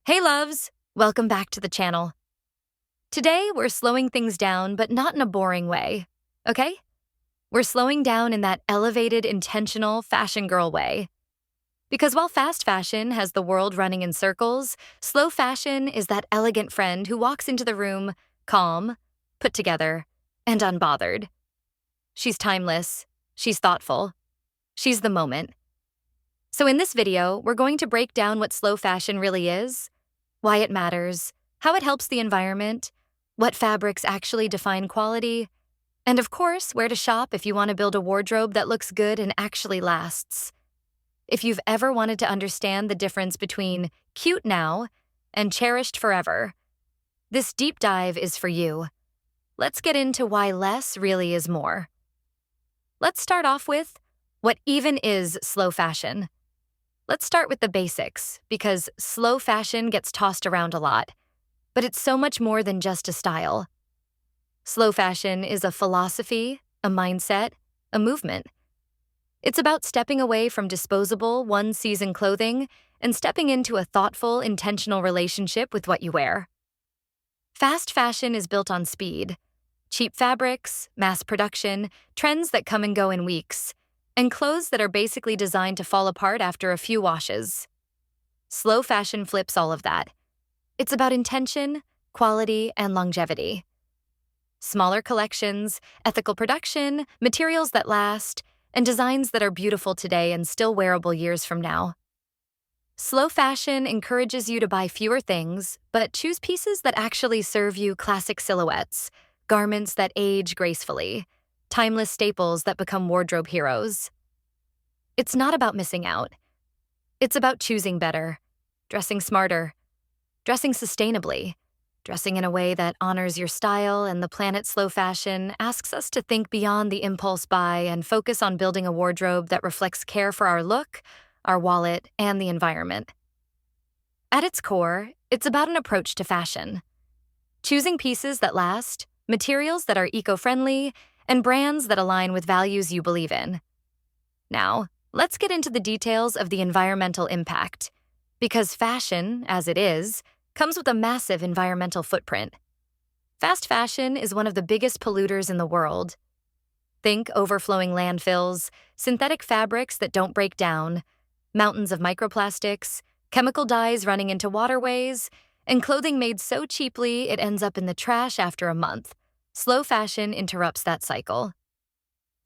Hey loves! Welcome back to the channel. Today we're slowing things down, but not in a boring way, okay? We're slowing down in that elevated, intentional fashion girl way. Because while fast fashion has the world running in circles, slow fashion is that elegant friend who walks into the room calm, put together, and unbothered. She's timeless, she's thoughtful, she's the moment. So in this video, we're going to break down what slow fashion really is, why it matters, how it helps the environment, what fabrics actually define quality, and of course, where to shop if you want to build a wardrobe that looks good and actually lasts. If you've ever wanted to understand the difference between cute now and cherished forever, this deep dive is for you. Let's get into why less really is more. Let's start off with what even is slow fashion. Let's start with the basics, because slow fashion gets tossed around a lot, but it's so much more than just a style. Slow fashion is a philosophy, a mindset, a movement. It's about stepping away from disposable, one-season clothing and stepping into a thoughtful, intentional relationship with what you wear. Fast fashion is built on speed. Cheap fabrics, mass production, trends that come and go in weeks, and clothes that are basically designed to fall apart after a few washes. Slow fashion flips all of that. It's about intention, quality, and longevity. Smaller collections, ethical production, materials that last, and designs that are beautiful today and still wearable years from now. Slow fashion encourages you to buy fewer things, but choose pieces that actually serve you: classic silhouettes, garments that age gracefully, timeless staples that become wardrobe heroes. It's not about missing out. It's about choosing better, dressing smarter, dressing sustainably, dressing in a way that honors your style, and the planet. Slow fashion asks us to think beyond the impulse buy and focus on building a wardrobe that reflects care for our look, our wallet, and the environment. At its core, it's about an approach to fashion. Choosing pieces that last, materials that are eco-friendly, and brands that align with values you believe in. Now, let's get into the details of the environmental impact, because fashion, as it is, comes with a massive environmental footprint. Fast fashion is one of the biggest polluters in the world. Think overflowing landfills, synthetic fabrics that don't break down, mountains of microplastics, chemical dyes running into waterways, and clothing made so cheaply it ends up in the trash after a month. Slow fashion interrupts that cycle.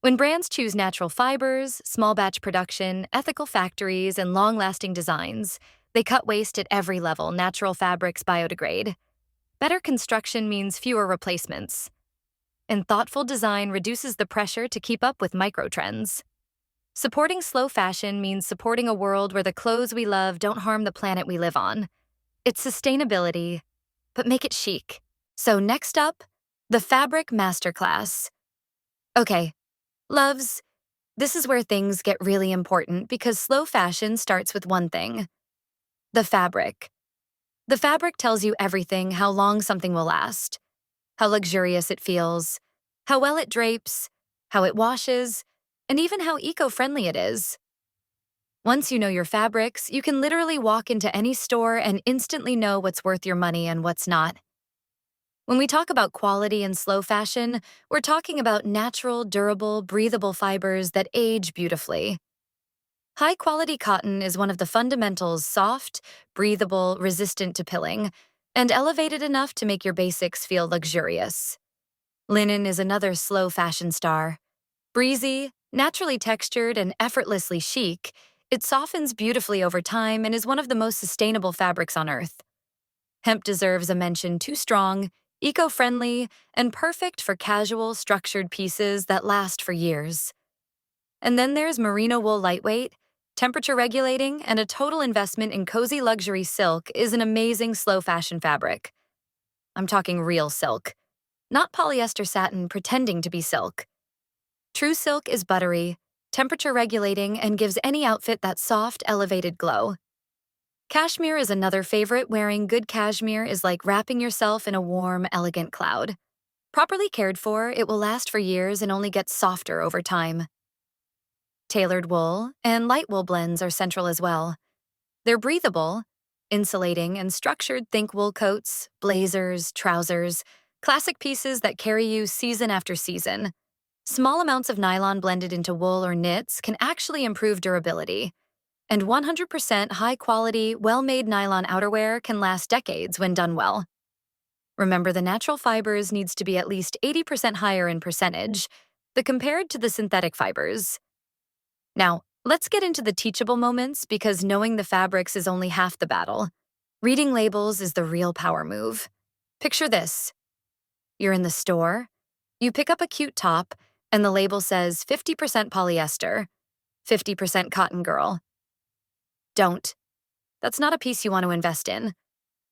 When brands choose natural fibers, small batch production, ethical factories, and long-lasting designs, they cut waste at every level. Natural fabrics biodegrade. Better construction means fewer replacements. And thoughtful design reduces the pressure to keep up with microtrends. Supporting slow fashion means supporting a world where the clothes we love don't harm the planet we live on. It's sustainability, but make it chic. So next up, the Fabric Masterclass. Okay, loves, this is where things get really important, because slow fashion starts with one thing: the fabric. The fabric tells you everything: how long something will last, how luxurious it feels, how well it drapes, how it washes, and even how eco-friendly it is. Once you know your fabrics, you can literally walk into any store and instantly know what's worth your money and what's not. When we talk about quality in slow fashion, we're talking about natural, durable, breathable fibers that age beautifully. High-quality cotton is one of the fundamentals: soft, breathable, resistant to pilling, and elevated enough to make your basics feel luxurious. Linen is another slow fashion star. Breezy, naturally textured, and effortlessly chic, it softens beautifully over time and is one of the most sustainable fabrics on earth. Hemp deserves a mention too: strong, eco-friendly, and perfect for casual, structured pieces that last for years. And then there's merino wool. Lightweight, temperature regulating, and a total investment in cozy luxury. Silk is an amazing slow fashion fabric. I'm talking real silk, not polyester satin pretending to be silk. True silk is buttery, temperature regulating, and gives any outfit that soft, elevated glow. Cashmere is another favorite. Wearing good cashmere is like wrapping yourself in a warm, elegant cloud. Properly cared for, it will last for years and only gets softer over time. Tailored wool and light wool blends are central as well. They're breathable, insulating, and structured. Think wool coats, blazers, trousers, classic pieces that carry you season after season. Small amounts of nylon blended into wool or knits can actually improve durability. And 100% high-quality, well-made nylon outerwear can last decades when done well. Remember, the natural fibers needs to be at least 80% higher in percentage, the compared to the synthetic fibers. Now, let's get into the teachable moments because knowing the fabrics is only half the battle. Reading labels is the real power move. Picture this. You're in the store, you pick up a cute top, and the label says 50% polyester, 50% cotton girl. Don't. That's not a piece you want to invest in.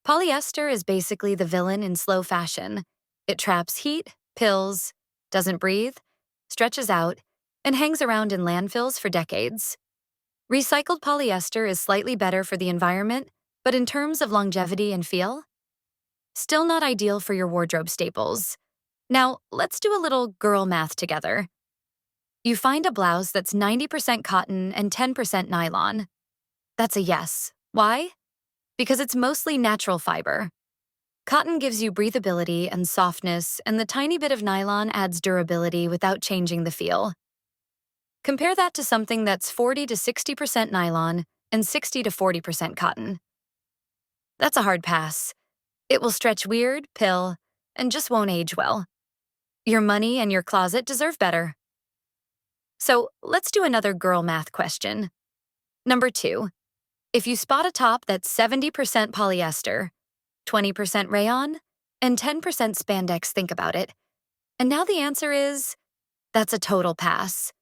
Polyester is basically the villain in slow fashion. It traps heat, pills, doesn't breathe, stretches out, and hangs around in landfills for decades. Recycled polyester is slightly better for the environment, but in terms of longevity and feel, still not ideal for your wardrobe staples. Now, let's do a little girl math together. You find a blouse that's 90% cotton and 10% nylon. That's a yes. Why? Because it's mostly natural fiber. Cotton gives you breathability and softness, and the tiny bit of nylon adds durability without changing the feel. Compare that to something that's 40 to 60% nylon and 60 to 40% cotton. That's a hard pass. It will stretch weird, pill, and just won't age well. Your money and your closet deserve better. So let's do another girl math question. Number 2. If you spot a top that's 70% polyester, 20% rayon, and 10% spandex, think about it. And now the answer is, that's a total pass.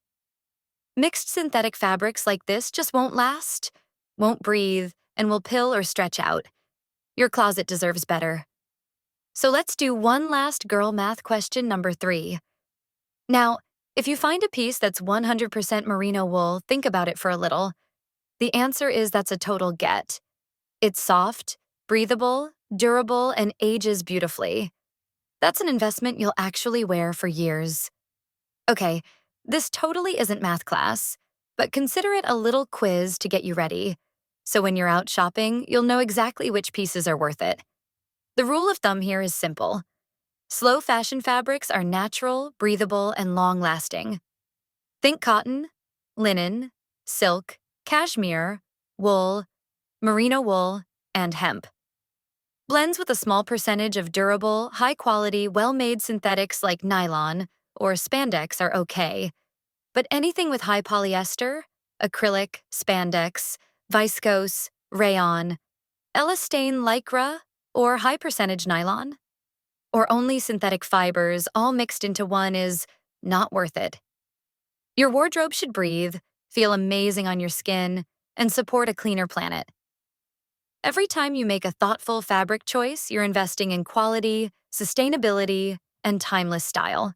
Mixed synthetic fabrics like this just won't last, won't breathe, and will pill or stretch out. Your closet deserves better. So let's do one last girl math question, number 3. Now, if you find a piece that's 100% merino wool, think about it for a little. The answer is that's a total get. It's soft, breathable, durable, and ages beautifully. That's an investment you'll actually wear for years. Okay, this totally isn't math class, but consider it a little quiz to get you ready. So when you're out shopping, you'll know exactly which pieces are worth it. The rule of thumb here is simple. Slow fashion fabrics are natural, breathable, and long-lasting. Think cotton, linen, silk, cashmere, wool, merino wool, and hemp. Blends with a small percentage of durable, high-quality, well-made synthetics like nylon or spandex are okay, but anything with high polyester, acrylic, spandex, viscose, rayon, elastane lycra, or high-percentage nylon, or only synthetic fibers all mixed into one is not worth it. Your wardrobe should breathe, feel amazing on your skin, and support a cleaner planet. Every time you make a thoughtful fabric choice, you're investing in quality, sustainability, and timeless style.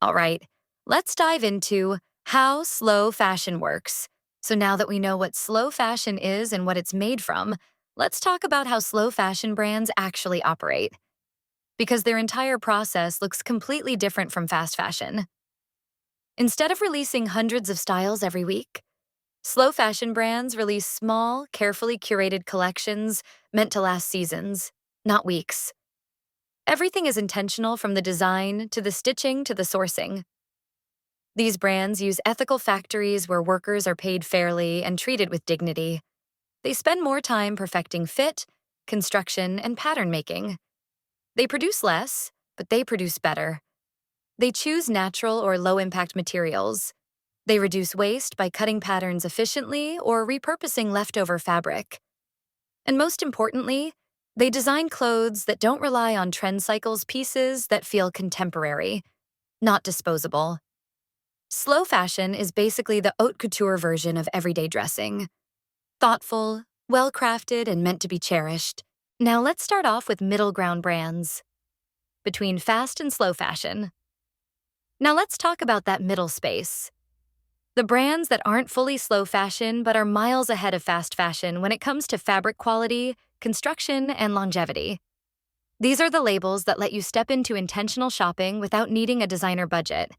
All right, let's dive into how slow fashion works. So now that we know what slow fashion is and what it's made from, let's talk about how slow fashion brands actually operate. Because their entire process looks completely different from fast fashion. Instead of releasing hundreds of styles every week, slow fashion brands release small, carefully curated collections meant to last seasons, not weeks. Everything is intentional from the design to the stitching to the sourcing. These brands use ethical factories where workers are paid fairly and treated with dignity. They spend more time perfecting fit, construction, and pattern making. They produce less, but they produce better. They choose natural or low-impact materials. They reduce waste by cutting patterns efficiently or repurposing leftover fabric. And most importantly, they design clothes that don't rely on trend cycles, pieces that feel contemporary, not disposable. Slow fashion is basically the haute couture version of everyday dressing. Thoughtful, well-crafted, and meant to be cherished. Now let's start off with middle ground brands. Between fast and slow fashion. Now let's talk about that middle space. The brands that aren't fully slow fashion but are miles ahead of fast fashion when it comes to fabric quality, construction, and longevity. These are the labels that let you step into intentional shopping without needing a designer budget.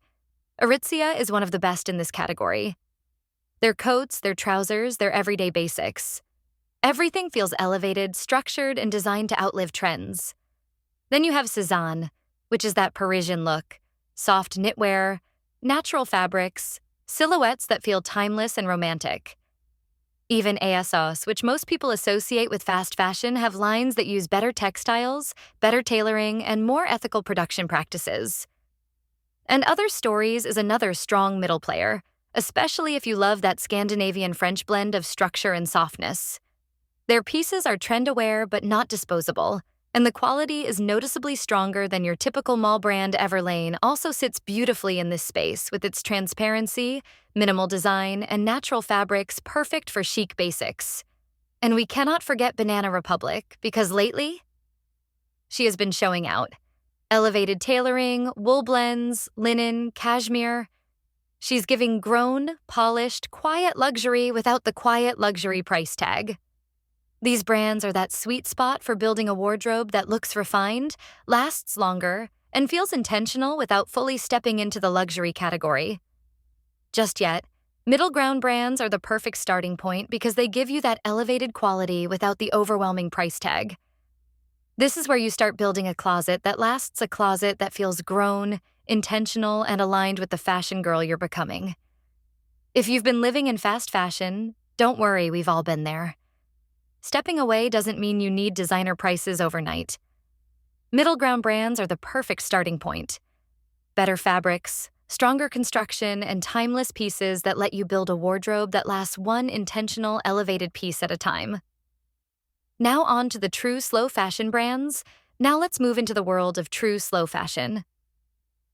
Aritzia is one of the best in this category. Their coats, their trousers, their everyday basics. Everything feels elevated, structured, and designed to outlive trends. Then you have Cezanne, which is that Parisian look, soft knitwear, natural fabrics, silhouettes that feel timeless and romantic. Even ASOS, which most people associate with fast fashion, have lines that use better textiles, better tailoring, and more ethical production practices. And Other Stories is another strong middle player, especially if you love that Scandinavian French blend of structure and softness. Their pieces are trend-aware but not disposable, and the quality is noticeably stronger than your typical mall brand. Everlane also sits beautifully in this space with its transparency, minimal design, and natural fabrics perfect for chic basics. And we cannot forget Banana Republic, because lately, she has been showing out. Elevated tailoring, wool blends, linen, cashmere. She's giving grown, polished, quiet luxury without the quiet luxury price tag. These brands are that sweet spot for building a wardrobe that looks refined, lasts longer, and feels intentional without fully stepping into the luxury category. Just yet, middle ground brands are the perfect starting point because they give you that elevated quality without the overwhelming price tag. This is where you start building a closet that lasts, a closet that feels grown, intentional, and aligned with the fashion girl you're becoming. If you've been living in fast fashion, don't worry, we've all been there. Stepping away doesn't mean you need designer prices overnight. Middle ground brands are the perfect starting point. Better fabrics, stronger construction, and timeless pieces that let you build a wardrobe that lasts one intentional, elevated piece at a time. Now on to the true slow fashion brands. Now let's move into the world of true slow fashion.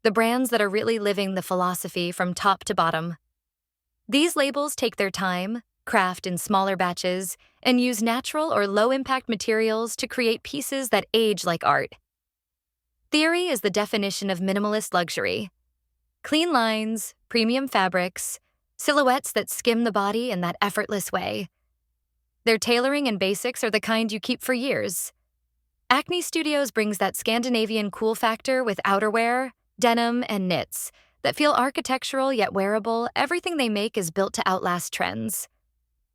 The brands that are really living the philosophy from top to bottom. These labels take their time, craft in smaller batches, and use natural or low-impact materials to create pieces that age like art. Theory is the definition of minimalist luxury. Clean lines, premium fabrics, silhouettes that skim the body in that effortless way. Their tailoring and basics are the kind you keep for years. Acne Studios brings that Scandinavian cool factor with outerwear, denim, and knits that feel architectural yet wearable. Everything they make is built to outlast trends.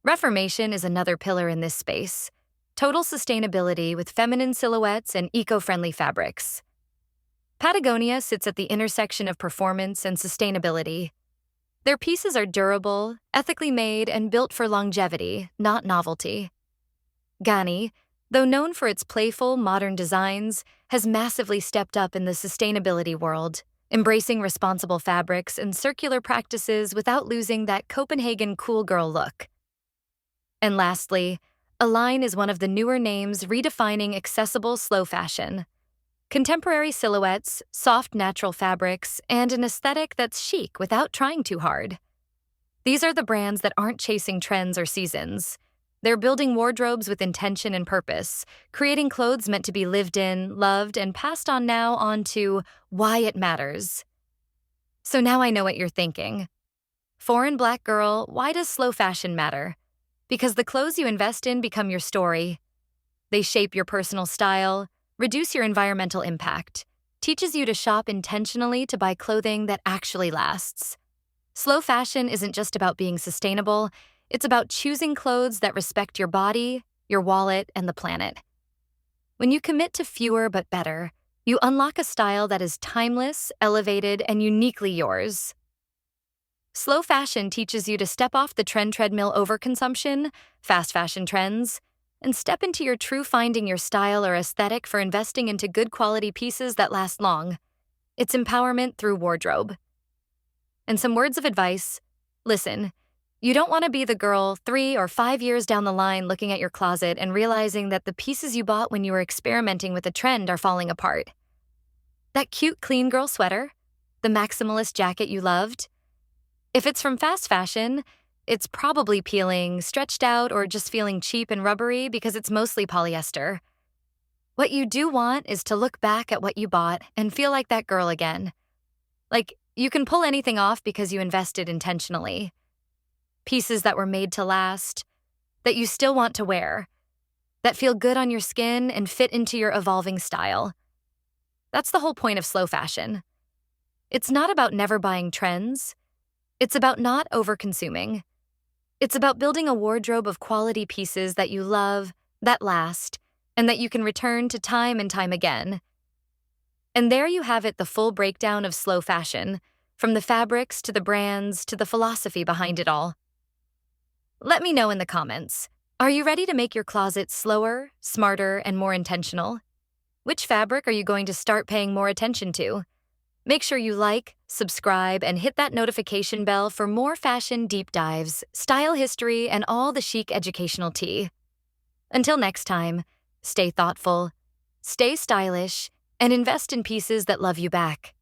Reformation is another pillar in this space. Total sustainability with feminine silhouettes and eco-friendly fabrics. Patagonia sits at the intersection of performance and sustainability. Their pieces are durable, ethically made, and built for longevity, not novelty. Ganni, though known for its playful, modern designs, has massively stepped up in the sustainability world, embracing responsible fabrics and circular practices without losing that Copenhagen cool girl look. And lastly, Align is one of the newer names redefining accessible slow fashion. Contemporary silhouettes, soft natural fabrics, and an aesthetic that's chic without trying too hard. These are the brands that aren't chasing trends or seasons. They're building wardrobes with intention and purpose, creating clothes meant to be lived in, loved, and passed on now on to why it matters. So now I know what you're thinking. Foreign Black girl, why does slow fashion matter? Because the clothes you invest in become your story. They shape your personal style, reduce your environmental impact, teaches you to shop intentionally to buy clothing that actually lasts. Slow fashion isn't just about being sustainable, it's about choosing clothes that respect your body, your wallet, and the planet. When you commit to fewer but better, you unlock a style that is timeless, elevated, and uniquely yours. Slow fashion teaches you to step off the trend treadmill overconsumption, fast fashion trends, and step into your true finding your style or aesthetic for investing into good quality pieces that last long. It's empowerment through wardrobe. And some words of advice. Listen, you don't want to be the girl 3 or 5 years down the line looking at your closet and realizing that the pieces you bought when you were experimenting with a trend are falling apart. That cute clean girl sweater, the maximalist jacket you loved. If it's from fast fashion, it's probably peeling, stretched out, or just feeling cheap and rubbery because it's mostly polyester. What you do want is to look back at what you bought and feel like that girl again. Like, you can pull anything off because you invested intentionally. Pieces that were made to last, that you still want to wear, that feel good on your skin and fit into your evolving style. That's the whole point of slow fashion. It's not about never buying trends. It's about not over-consuming. It's about building a wardrobe of quality pieces that you love, that last, and that you can return to time and time again. And there you have it, the full breakdown of slow fashion, from the fabrics to the brands to the philosophy behind it all. Let me know in the comments. Are you ready to make your closet slower, smarter, and more intentional? Which fabric are you going to start paying more attention to? Make sure you like, subscribe, and hit that notification bell for more fashion deep dives, style history, and all the chic educational tea. Until next time, stay thoughtful, stay stylish, and invest in pieces that love you back.